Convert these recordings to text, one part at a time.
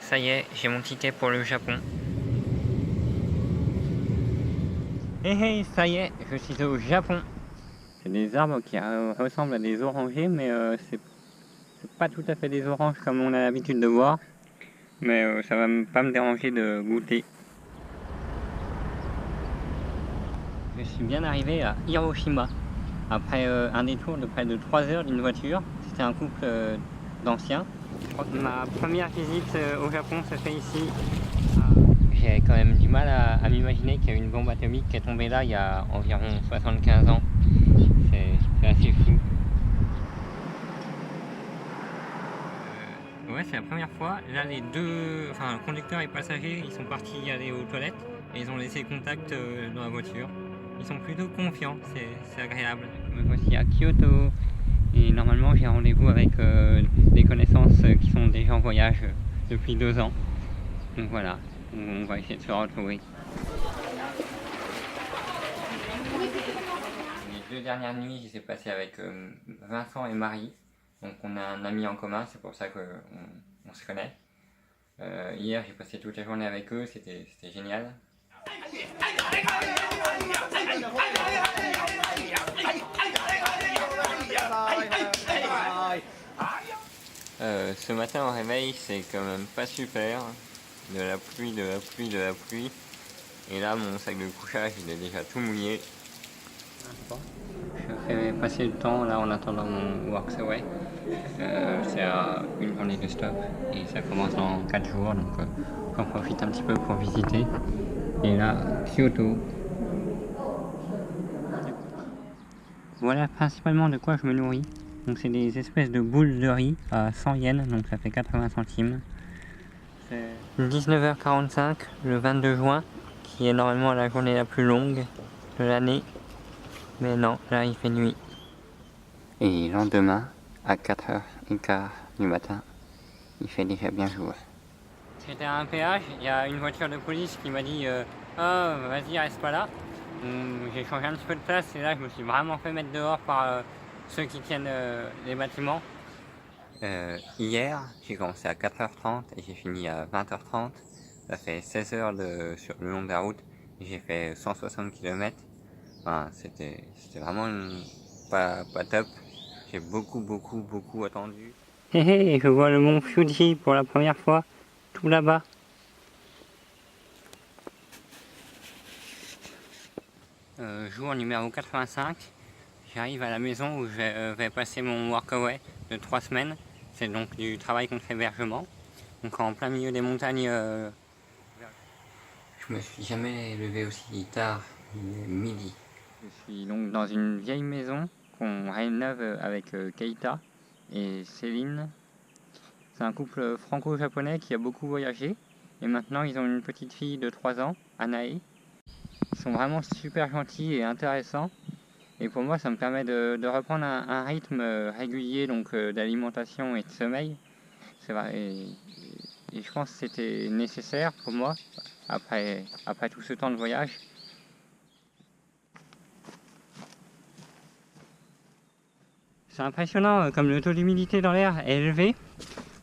Ça y est, j'ai mon ticket pour le Japon. Hé hé, ça y est, je suis au Japon. C'est des arbres qui ressemblent à des orangers, mais c'est pas tout à fait des oranges comme on a l'habitude de voir. Mais ça va pas me déranger de goûter. Je suis bien arrivé à Hiroshima. Après un détour de près de 3 heures d'une voiture. C'était un couple d'anciens. Ma première visite au Japon se fait ici. J'ai quand même du mal à m'imaginer qu'il y a une bombe atomique qui est tombée là il y a environ 75 ans. C'est assez fou. Ouais, c'est la première fois. Là, le conducteur et le passager, ils sont partis aller aux toilettes et ils ont laissé contact dans la voiture. Ils sont plutôt confiants, c'est agréable. Me voici à Kyoto et normalement j'ai rendez-vous avec des connaissances qui sont déjà en voyage depuis 2 ans. Donc voilà, on va essayer de se retrouver. Les 2 dernières nuits, je les ai passées avec Vincent et Marie. Donc on a un ami en commun, c'est pour ça qu'on se connaît. Hier, j'ai passé toute la journée avec eux, c'était génial. Ce matin au réveil, c'est quand même pas super. De la pluie, de la pluie, de la pluie. Et là, mon sac de couchage, il est déjà tout mouillé. Je fais passer le temps là en attendant mon Worksaway. C'est à une journée de stop et ça commence dans 4 jours, donc j'en profite un petit peu pour visiter. Et là, Kyoto. Voilà principalement de quoi je me nourris. Donc c'est des espèces de boules de riz à 100 yens, donc ça fait 80 centimes. C'est 19h45 le 22 juin, qui est normalement la journée la plus longue de l'année. Mais non, là il fait nuit. Et lendemain, à 4h15 du matin, il fait déjà bien jour. J'étais à un péage, il y a une voiture de police qui m'a dit oh, vas-y, reste pas là. J'ai changé un petit peu de place et là je me suis vraiment fait mettre dehors par ceux qui tiennent les bâtiments. Hier, j'ai commencé à 4h30 et j'ai fini à 20h30. Ça fait 16 heures sur le long de la route et j'ai fait 160 km. Enfin, c'était vraiment pas top. J'ai beaucoup attendu. Hé hé, je vois le mont Fuji pour la première fois, tout là-bas. Jour numéro 85, j'arrive à la maison où je vais passer mon workaway de 3 semaines. C'est donc du travail contre hébergement. Donc en plein milieu des montagnes. Je me suis jamais levé aussi tard, il est midi. Je suis donc dans une vieille maison qu'on rénove avec Keita et Céline. C'est un couple franco-japonais qui a beaucoup voyagé. Et maintenant ils ont une petite fille de 3 ans, Anae. Ils sont vraiment super gentils et intéressants. Et pour moi, ça me permet de reprendre un rythme régulier donc d'alimentation et de sommeil. C'est vrai. Et je pense que c'était nécessaire pour moi après tout ce temps de voyage. C'est impressionnant comme le taux d'humidité dans l'air est élevé.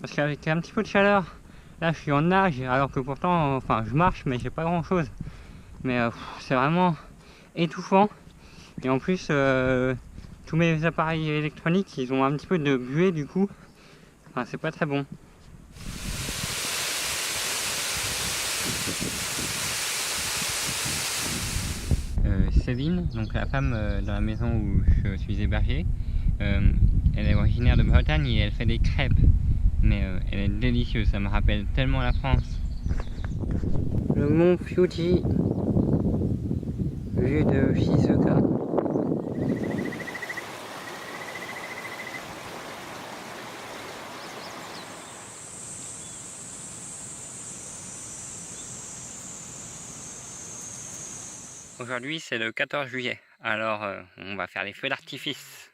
Parce qu'avec un petit peu de chaleur, là je suis en nage alors que pourtant, enfin je marche mais j'ai pas grand chose. Mais c'est vraiment étouffant. Et en plus, tous mes appareils électroniques, ils ont un petit peu de buée du coup. Enfin, c'est pas très bon. Céline, donc la femme dans la maison où je suis hébergé, elle est originaire de Bretagne et elle fait des crêpes. Mais elle est délicieuse, ça me rappelle tellement la France. Le mont Fuji, vue de Shizuoka. Aujourd'hui c'est le 14 juillet, alors on va faire les feux d'artifice.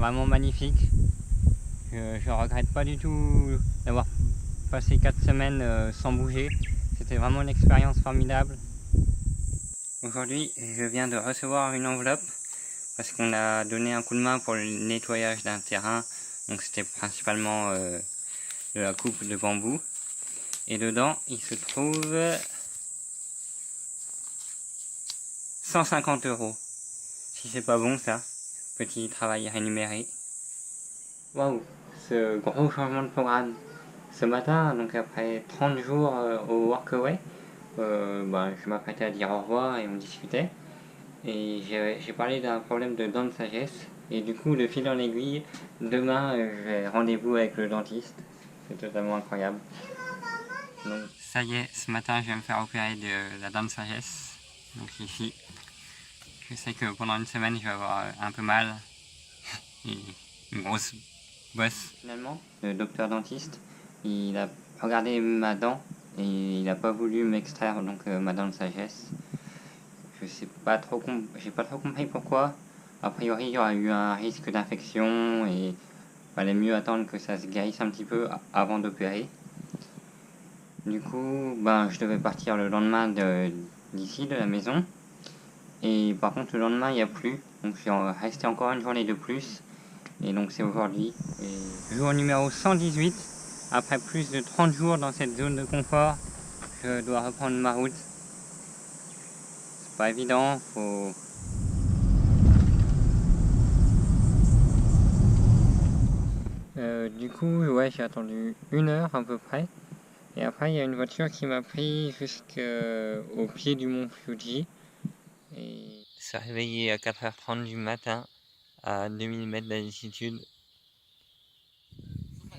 vraiment magnifique. Je regrette pas du tout d'avoir passé 4 semaines sans bouger. C'était vraiment une expérience formidable. Aujourd'hui, je viens de recevoir une enveloppe parce qu'on a donné un coup de main pour le nettoyage d'un terrain. Donc c'était principalement de la coupe de bambou. Et dedans, il se trouve 150 €. Si c'est pas bon ça, petit travail rémunéré. Waouh, ce gros changement de programme. Ce matin, donc après 30 jours au Workaway, je m'apprêtais à dire au revoir et on discutait. Et j'ai parlé d'un problème de dents de sagesse. Et du coup, de fil en aiguille, demain, j'ai rendez-vous avec le dentiste. C'est totalement incroyable. Donc, ça y est, ce matin, je vais me faire opérer de la dent de sagesse. Donc ici, je sais que pendant une semaine, je vais avoir un peu mal. Et une grosse bosse. Finalement, le docteur dentiste, il a regardé ma dent et il n'a pas voulu m'extraire donc ma dent de sagesse. Je sais pas trop, j'ai pas trop compris pourquoi. A priori, il y aurait eu un risque d'infection et il fallait mieux attendre que ça se guérisse un petit peu avant d'opérer. Du coup, je devais partir le lendemain d'ici, de la maison. Et par contre, le lendemain, il n'y a plus. Donc, je suis resté encore une journée de plus. Et donc, c'est aujourd'hui. Jour numéro 118. Après plus de 30 jours dans cette zone de confort, je dois reprendre ma route. C'est pas évident, du coup, ouais, j'ai attendu 1 heure à peu près. Et après, il y a une voiture qui m'a pris jusqu'au pied du mont Fuji. Et se réveiller à 4h30 du matin à 2000 mètres d'altitude.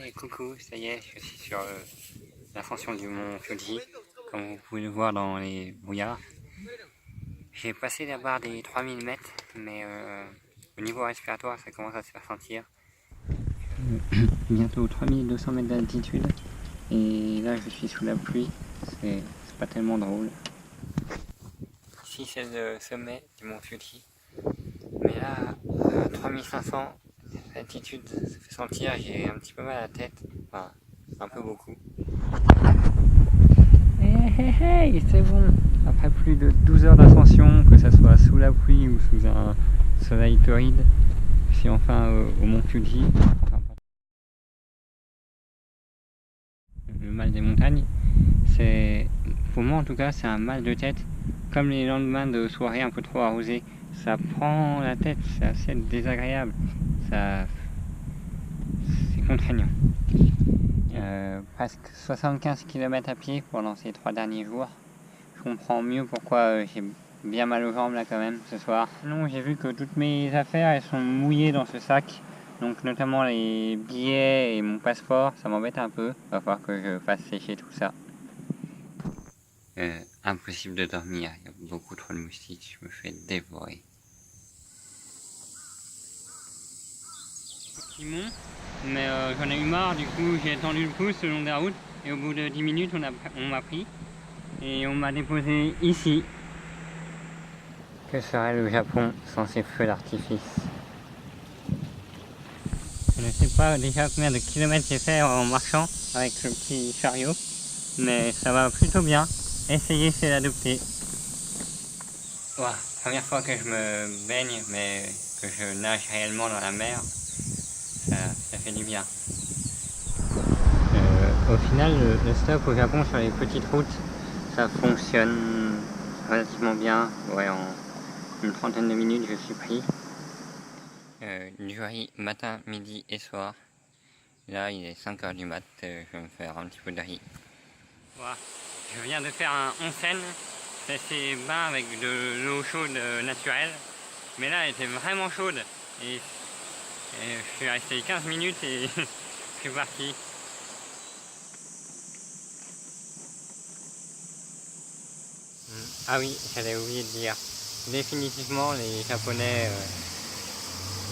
Et coucou, ça y est, je suis sur l'ascension du mont Fuji, comme vous pouvez le voir dans les brouillards. J'ai passé la barre des 3000 mètres, mais au niveau respiratoire, ça commence à se faire sentir. Bientôt 3200 mètres d'altitude, et là je suis sous la pluie, c'est pas tellement drôle. Ici c'est le sommet du mont Fuji, mais là, 3500 d'altitude, ça fait sentir, j'ai un petit peu mal à la tête, enfin un peu beaucoup. Hey, c'est bon. Après plus de 12 heures d'ascension, que ce soit sous la pluie ou sous un soleil torride, je suis enfin au mont Fuji. Le mal des montagnes, pour moi en tout cas, c'est un mal de tête. Comme les lendemains de soirée un peu trop arrosés, ça prend la tête, c'est assez désagréable. C'est contraignant. Presque 75 km à pied pendant ces 3 derniers jours. Je comprends mieux pourquoi j'ai bien mal aux jambes là quand même ce soir. Non, j'ai vu que toutes mes affaires elles sont mouillées dans ce sac. Donc notamment les billets et mon passeport, ça m'embête un peu. Va falloir que je fasse sécher tout ça. Impossible de dormir, il y a beaucoup trop de moustiques, je me fais dévorer. Simon, mais j'en ai eu marre, du coup j'ai tendu le pouce le long de la route et au bout de 10 minutes on m'a pris et on m'a déposé ici. Que serait le Japon sans ces feux d'artifice? Je ne sais pas déjà combien de kilomètres j'ai fait en marchant avec le petit chariot, mais ça va plutôt bien. Essayer c'est d'adopter. Wow, première fois que je me baigne, mais que je nage réellement dans la mer, ça fait du bien. Au final, le stop au Japon sur les petites routes, ça fonctionne relativement bien. Ouais, en une trentaine de minutes, je suis pris. Du riz matin, midi et soir. Là, il est 5h du mat, je vais me faire un petit peu de riz. Voilà. Je viens de faire un onsen, c'est ces bains avec de l'eau chaude naturelle. Mais là, elle était vraiment chaude. Et je suis resté 15 minutes et je suis parti. Ah oui, j'avais oublié de dire. Définitivement, les Japonais,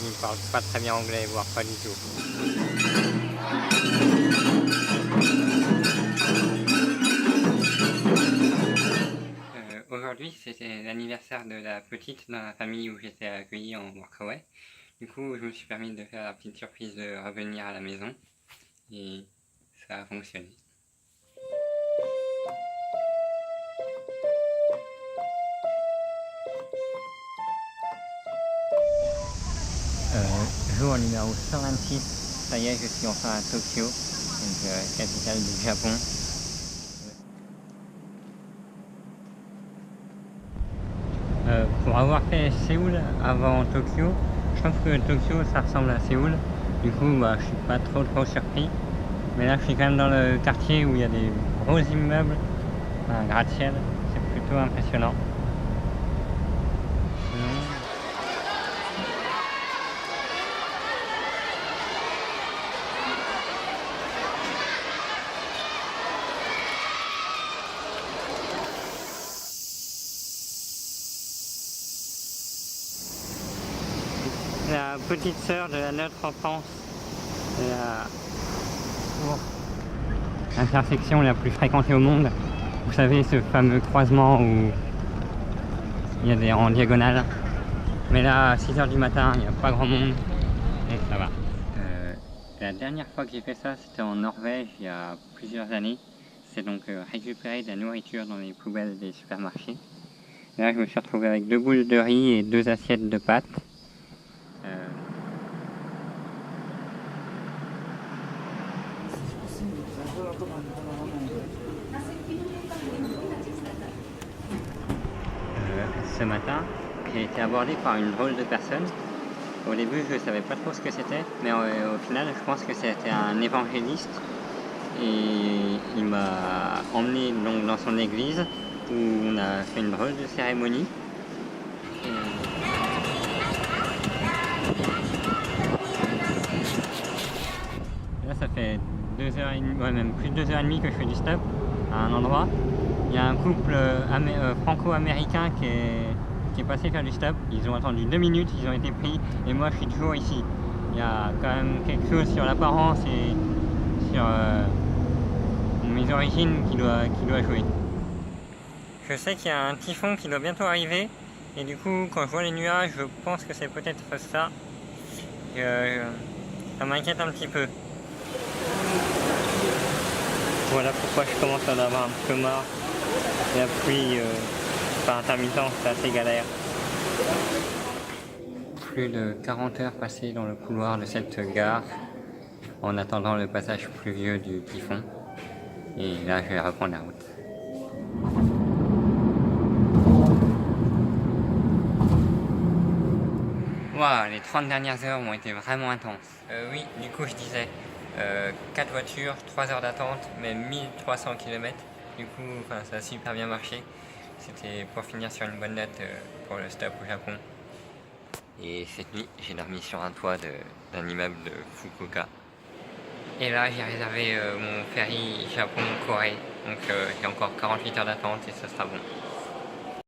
ils ne parlent pas très bien anglais, voire pas du tout. Aujourd'hui, c'était l'anniversaire de la petite dans la famille où j'étais accueilli en Workaway. Du coup, je me suis permis de faire la petite surprise de revenir à la maison et ça a fonctionné. Jour numéro 126, ça y est, je suis enfin à Tokyo, donc capitale du Japon. Pour avoir fait Séoul avant Tokyo, je trouve que Tokyo ça ressemble à Séoul. Du coup, je suis pas trop surpris. Mais là, je suis quand même dans le quartier où il y a des gros immeubles, un gratte-ciel, c'est plutôt impressionnant. La petite sœur de la Notre Enfance, l'intersection la plus fréquentée au monde. Vous savez, ce fameux croisement où il y a des rangs en diagonale. Mais là, à 6 h du matin, il n'y a pas grand monde, donc ça va. La dernière fois que j'ai fait ça, c'était en Norvège, il y a plusieurs années. C'est donc récupérer de la nourriture dans les poubelles des supermarchés. Et là, je me suis retrouvé avec 2 boules de riz et 2 assiettes de pâtes. Ce matin, j'ai été abordé par une drôle de personne. Au début, je ne savais pas trop ce que c'était, mais au final, je pense que c'était un évangéliste. Et il m'a emmené donc dans son église où on a fait une drôle de cérémonie. Là, ça fait 2h30, ouais, même plus de 2h30 que je fais du stop à un endroit. Il y a un couple franco-américain qui est passé faire du stop. Ils ont attendu 2 minutes, ils ont été pris, et moi je suis toujours ici. Il y a quand même quelque chose sur l'apparence et sur mes origines qui doit jouer. Je sais qu'il y a un typhon qui doit bientôt arriver, et du coup quand je vois les nuages, je pense que c'est peut-être ça. Ça m'inquiète un petit peu. Voilà pourquoi je commence à en avoir un peu marre. La pluie par intermittence, c'est assez galère. Plus de 40 heures passées dans le couloir de cette gare en attendant le passage pluvieux du typhon. Et là, je vais reprendre la route. Wow, les 30 dernières heures ont été vraiment intenses. Oui, du coup, je disais 4 voitures, 3 heures d'attente, mais 1300 km. Du coup, ça a super bien marché. C'était pour finir sur une bonne note pour le stop au Japon. Et cette nuit, j'ai dormi sur un toit d'un immeuble de Fukuoka. Et là, j'ai réservé mon ferry Japon-Corée. Donc j'ai encore 48 heures d'attente et ça sera bon.